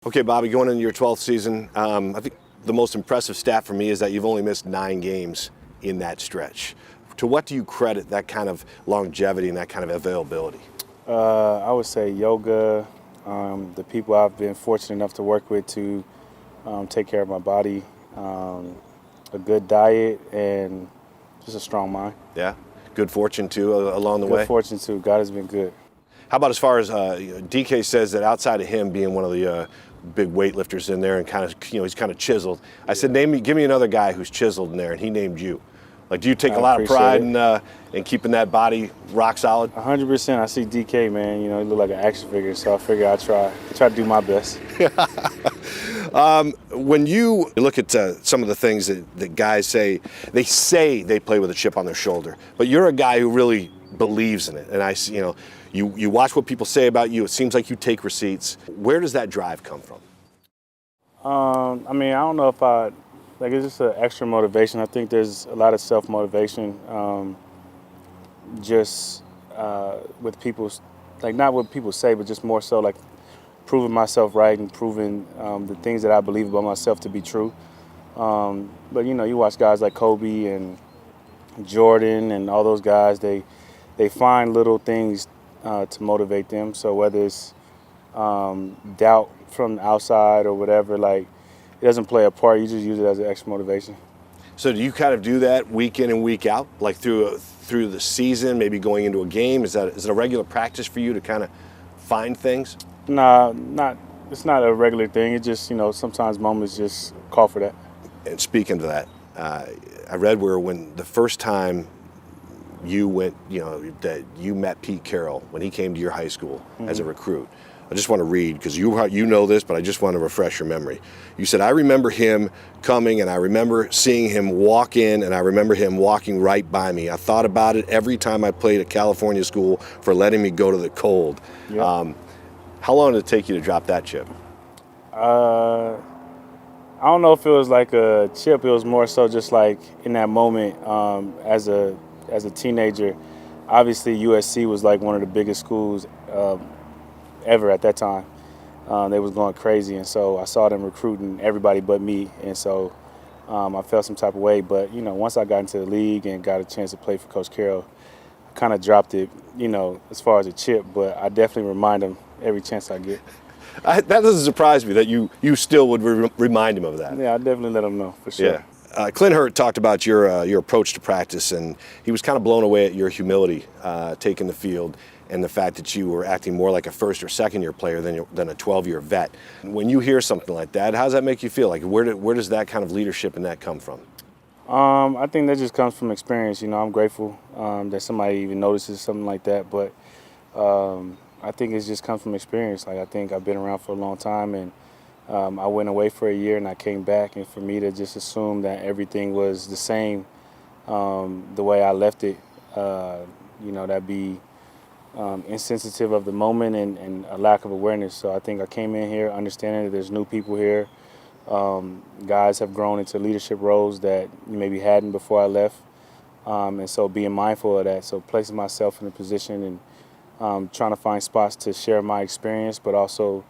Okay, Bobby, going into your 12th season, I think the most impressive stat for me is that you've only missed 9 games in that stretch. To what do you credit that kind of longevity and that kind of availability? I would say yoga, the people I've been fortunate enough to work with to take care of my body, a good diet, and just a strong mind. Yeah, good fortune too along the way. Good fortune too. God has been good. How about as far as DK says that outside of him being one of the big weightlifters in there and kind of, he's kind of chiseled. I said, give me another guy who's chiseled in there, and he named you. Like, do you take a lot of pride in keeping that body rock solid? 100%. I see DK, man. You know, he look like an action figure, so I figure I try to do my best. When you look at some of the things that guys say they play with a chip on their shoulder, but you're a guy who really believes in it. And I see, you watch what people say about you. It seems like you take receipts. Where does that drive come from? I mean, I don't know if it's just an extra motivation. I think there's a lot of self-motivation, with people, like not what people say, but just more so like proving myself right and proving the things that I believe about myself to be true. But you watch guys like Kobe and Jordan and all those guys, they find little things to motivate them. So whether it's doubt from the outside or whatever, like, it doesn't play a part. You just use it as an extra motivation. So do you kind of do that week in and week out, like through the season, maybe going into a game? Is it a regular practice for you to kind of find things? Nah, it's not a regular thing. It just, sometimes moments just call for that. And speaking of that, I read where when the first time you went, that you met Pete Carroll when he came to your high school as a recruit. I just want to read, because you know this, but I just want to refresh your memory. You said, I remember him coming, and I remember seeing him walk in, and I remember him walking right by me. I thought about it every time I played at California school for letting me go to the cold. Yep. How long did it take you to drop that chip? I don't know if it was like a chip. It was more so just like in that moment, as a teenager. Obviously, USC was like one of the biggest schools ever at that time. They was going crazy, and so I saw them recruiting everybody but me, and so I felt some type of way. But once I got into the league and got a chance to play for Coach Carroll, I kind of dropped it, as far as a chip. But I definitely remind him every chance I get. That doesn't surprise me that you still would remind him of that. Yeah, I definitely let him know for sure. Yeah. Clint Hurt talked about your approach to practice, and he was kind of blown away at your humility taking the field, and the fact that you were acting more like a first or second year player than a 12-year vet. When you hear something like that, how does that make you feel? Like, where does that kind of leadership and that come from? I think that just comes from experience. I'm grateful that somebody even notices something like that, but I think it just comes from experience. Like, I think I've been around for a long time, and I went away for a year and I came back, and for me to just assume that everything was the same the way I left it, that'd be insensitive of the moment and a lack of awareness. So I think I came in here understanding that there's new people here. Guys have grown into leadership roles that maybe hadn't before I left. And so being mindful of that, so placing myself in a position and trying to find spots to share my experience, but also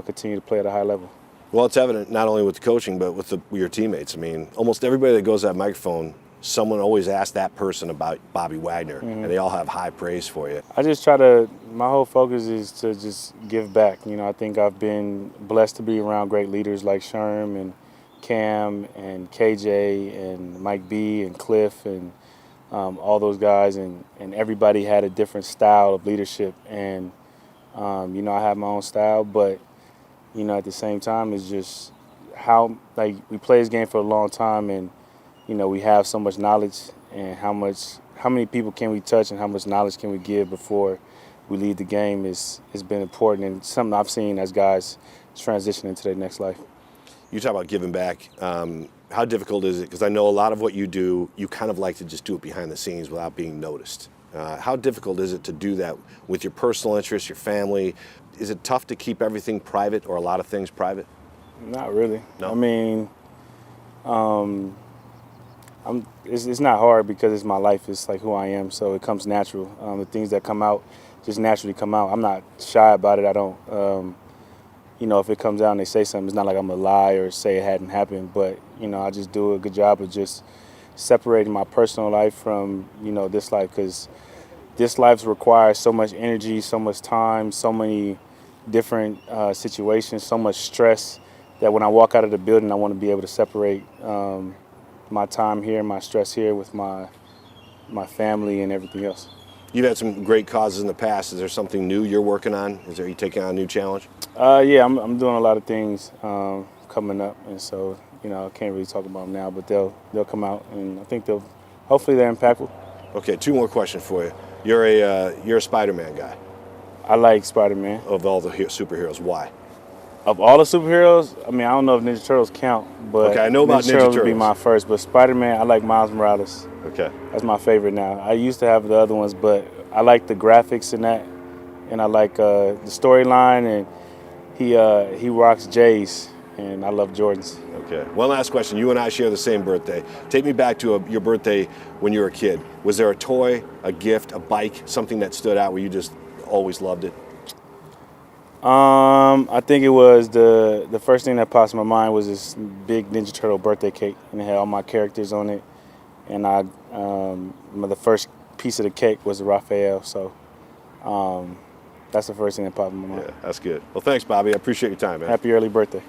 continue to play at a high level. Well, it's evident not only with the coaching, but with your teammates. I mean, almost everybody that goes to that microphone, someone always asks that person about Bobby Wagner, and they all have high praise for you. I just my whole focus is to just give back. I think I've been blessed to be around great leaders like Sherm and Cam and KJ and Mike B and Cliff and all those guys, and everybody had a different style of leadership. And, I have my own style, but, at the same time, it's just how, like, we play this game for a long time, and, we have so much knowledge, and how many people can we touch and how much knowledge can we give before we leave the game has been important, and something I've seen as guys transition into their next life. You talk about giving back. How difficult is it? Because I know a lot of what you do, you kind of like to just do it behind the scenes without being noticed. How difficult is it to do that with your personal interests, your family? Is it tough to keep everything private, or a lot of things private? Not really. No? I mean, it's not hard because it's my life. It's like who I am, so it comes natural. The things that come out just naturally come out. I'm not shy about it. I don't if it comes out and they say something, it's not like I'm gonna lie or say it hadn't happened. But I just do a good job of just separating my personal life from this life, because this life requires so much energy, so much time, so many different situations, so much stress, that when I walk out of the building, I want to be able to separate my time here, my stress here, with my family and everything else. You've had some great causes in the past. Is there something new you're working on? Are you taking on a new challenge? Yeah, I'm doing a lot of things coming up, and so I can't really talk about them now, but they'll come out, and I think hopefully they're impactful. Okay, 2 more questions for you. You're a Spider-Man guy. I like Spider-Man. Of all the superheroes, why? Of all the superheroes, I don't know if Ninja Turtles count, but okay, I know about Ninja Turtles. Would be my first, but Spider-Man, I like Miles Morales. Okay. That's my favorite now. I used to have the other ones, but I like the graphics in that, and I like the storyline, and he rocks J's, and I love Jordans. Okay. One last question. You and I share the same birthday. Take me back to your birthday when you were a kid. Was there a toy, a gift, a bike, something that stood out where you just always loved it? I think it was the first thing that popped in my mind was this big Ninja Turtle birthday cake, and it had all my characters on it. And the first piece of the cake was Raphael, so that's the first thing that popped in my mind. Yeah, that's good. Well, thanks, Bobby. I appreciate your time, man. Happy early birthday.